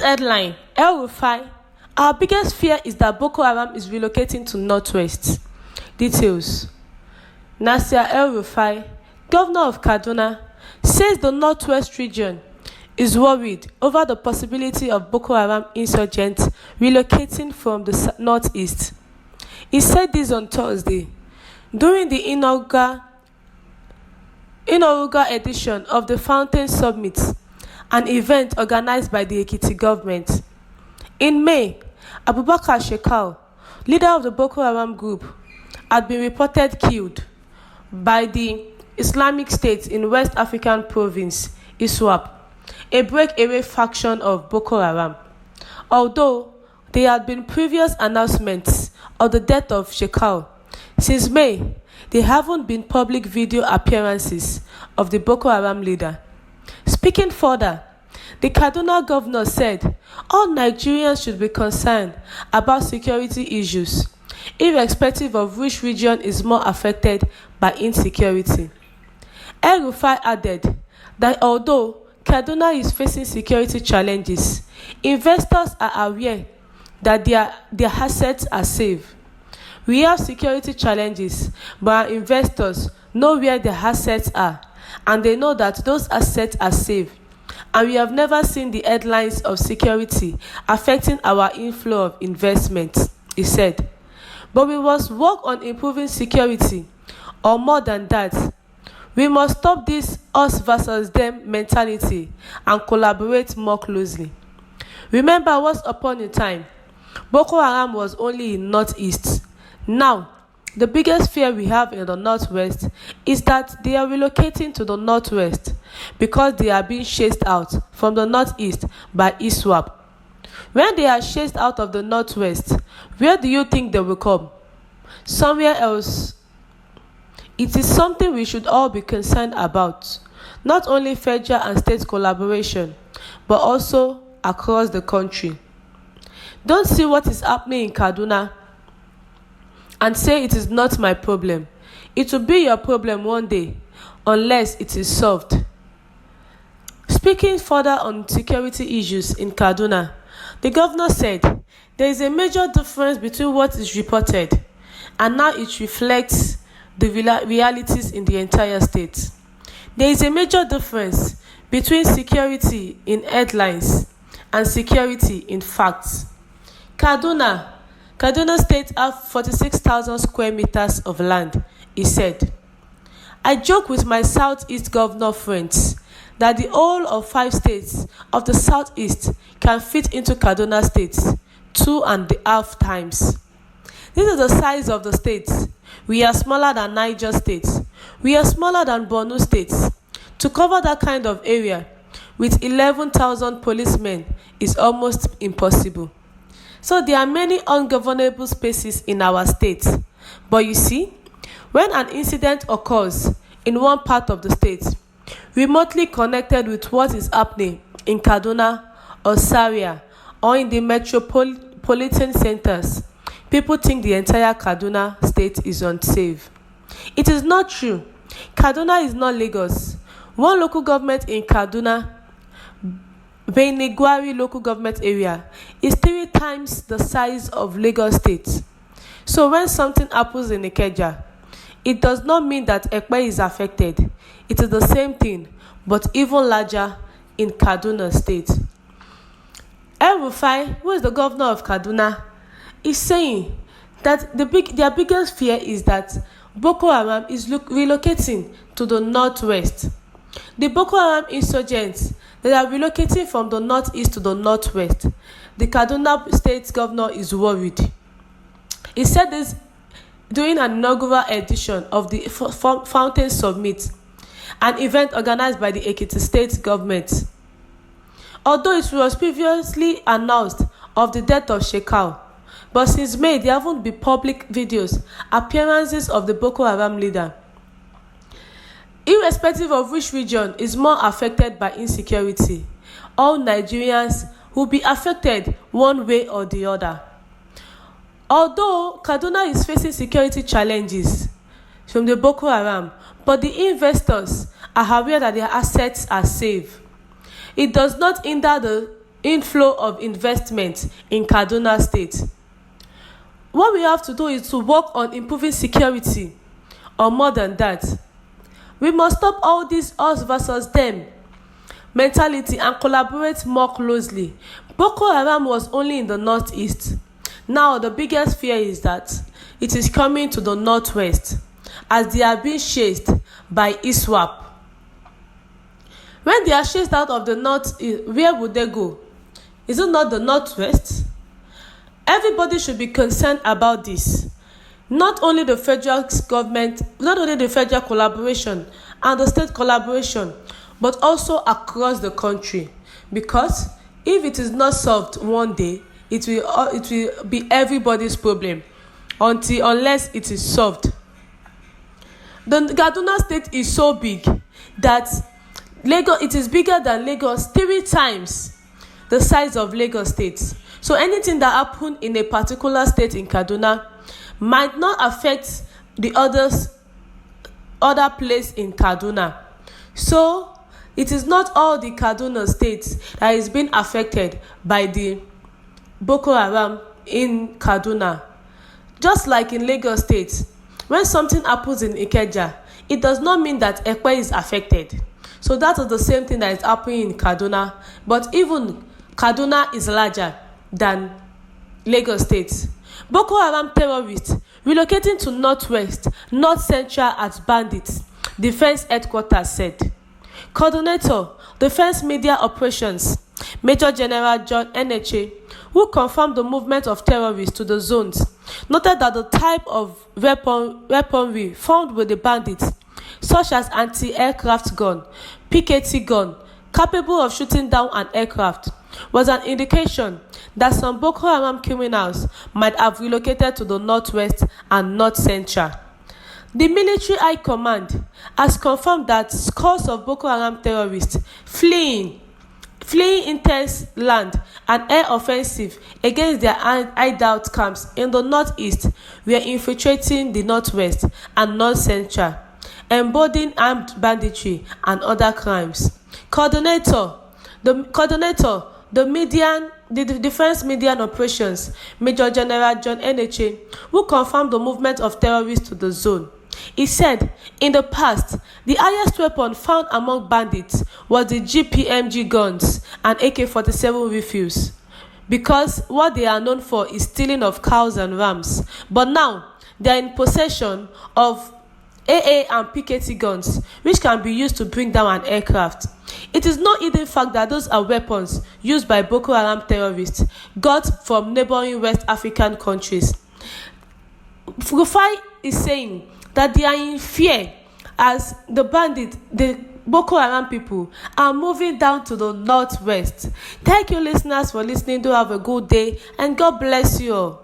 headline, El-Rufai. Our biggest fear is that Boko Haram is relocating to Northwest. Details. Nasir El-Rufai, governor of Kaduna, says the Northwest region is worried over the possibility of Boko Haram insurgents relocating from the northeast. He said this on Thursday during the inaugural edition of the Fountain Summit, an event organized by the Ekiti government. In May, Abubakar Shekau, leader of the Boko Haram group, had been reported killed by the Islamic State in West African province, ISWAP, a breakaway faction of Boko Haram. Although there had been previous announcements of the death of Shekau, since May, there haven't been public video appearances of the Boko Haram leader. Speaking further, the Kaduna governor said all Nigerians should be concerned about security issues, irrespective of which region is more affected by insecurity. El-Rufai added that although Kaduna is facing security challenges, investors are aware that their assets are safe. We have security challenges, but our investors know where their assets are, and they know that those assets are safe. And we have never seen the headlines of security affecting our inflow of investment, he said. But we must work on improving security, or more than that. We must stop this us versus them mentality and collaborate more closely. Remember, once upon a time, Boko Haram was only in Northeast. Now, the biggest fear we have in the Northwest is that they are relocating to the Northwest because they are being chased out from the Northeast by ISWAP. When they are chased out of the Northwest, where do you think they will come? Somewhere else. It is something we should all be concerned about, not only federal and state collaboration, but also across the country. Don't see what is happening in Kaduna and say it is not my problem. It will be your problem one day, unless it is solved. Speaking further on security issues in Kaduna, the governor said there is a major difference between what is reported and now it reflects the realities in the entire state. There is a major difference between security in headlines and security in facts. Kaduna State has 46,000 square meters of land, he said. I joke with my Southeast governor friends that the whole of 5 states of the Southeast can fit into Kaduna State 2.5 times. This is the size of the states. We are smaller than Niger State. We are smaller than Borno State. To cover that kind of area with 11,000 policemen is almost impossible. So there are many ungovernable spaces in our state. But you see, when an incident occurs in one part of the state, remotely connected with what is happening in Kaduna or Zaria or in the metropolitan centers, people think the entire Kaduna state is unsafe. It is not true. Kaduna is not Lagos. One local government in Kaduna, Benigwari local government area, is 3 times the size of Lagos State. So when something happens in Ikeja, it does not mean that Ekpe is affected. It is the same thing, but even larger in Kaduna State. El-Rufai, who is the governor of Kaduna, is saying that their biggest fear is that Boko Haram is relocating to the Northwest. The Boko Haram insurgents that are relocating from the Northeast to the Northwest. The Kaduna State governor is worried. He said this during an inaugural edition of the Fountain Summit, an event organized by the Ekiti State government. Although it was previously announced of the death of Shekau, but since May there haven't been public videos, appearances of the Boko Haram leader. Irrespective of which region is more affected by insecurity, all Nigerians will be affected one way or the other. Although Kaduna is facing security challenges from the Boko Haram, but the investors are aware that their assets are safe. It does not hinder the inflow of investment in Kaduna State. What we have to do is to work on improving security, or more than that. We must stop all this us versus them mentality and collaborate more closely. Boko Haram was only in the northeast. Now the biggest fear is that it is coming to the northwest, as they are being chased by ISWAP. When they are chased out of the north, where would they go? Is it not the northwest? Everybody should be concerned about this. Not only the federal government, not only the federal collaboration and the state collaboration, but also across the country. Because if it is not solved one day, it will be everybody's problem unless it is solved. The Kaduna State is so big that it is bigger than Lagos 3 times the size of Lagos State. So anything that happened in a particular state in Kaduna might not affect the other place in Kaduna. So it is not all the Kaduna states that is being affected by the Boko Haram in Kaduna. Just like in Lagos State, when something happens in Ikeja, it does not mean that Ekpe is affected. So that is the same thing that is happening in Kaduna. But even Kaduna is larger than Lagos State. Boko Haram terrorists relocating to northwest, north central as bandits, Defense Headquarters said. Coordinator, Defense Media Operations, Major General John Eneche, who confirmed the movement of terrorists to the zones, noted that the type of weaponry found with the bandits, such as anti-aircraft gun, PKT gun, capable of shooting down an aircraft, was an indication that some Boko Haram criminals might have relocated to the northwest and north central. The military high command has confirmed that scores of Boko Haram terrorists fleeing intense land and air offensive against their hideout camps in the northeast were infiltrating the northwest and north central, embodying armed banditry and other crimes. The Defense Median Operations, Major General John Eneche, who confirmed the movement of terrorists to the zone. He said, in the past, the highest weapon found among bandits was the GPMG guns and AK-47 refuse, because what they are known for is stealing of cows and rams. But now, they are in possession of AA and PKT guns, which can be used to bring down an aircraft. It is no hidden fact that those are weapons used by Boko Haram terrorists got from neighboring West African countries. Rufai is saying that they are in fear as the Boko Haram people are moving down to the northwest. Thank you, listeners, for listening. Do have a good day and God bless you all.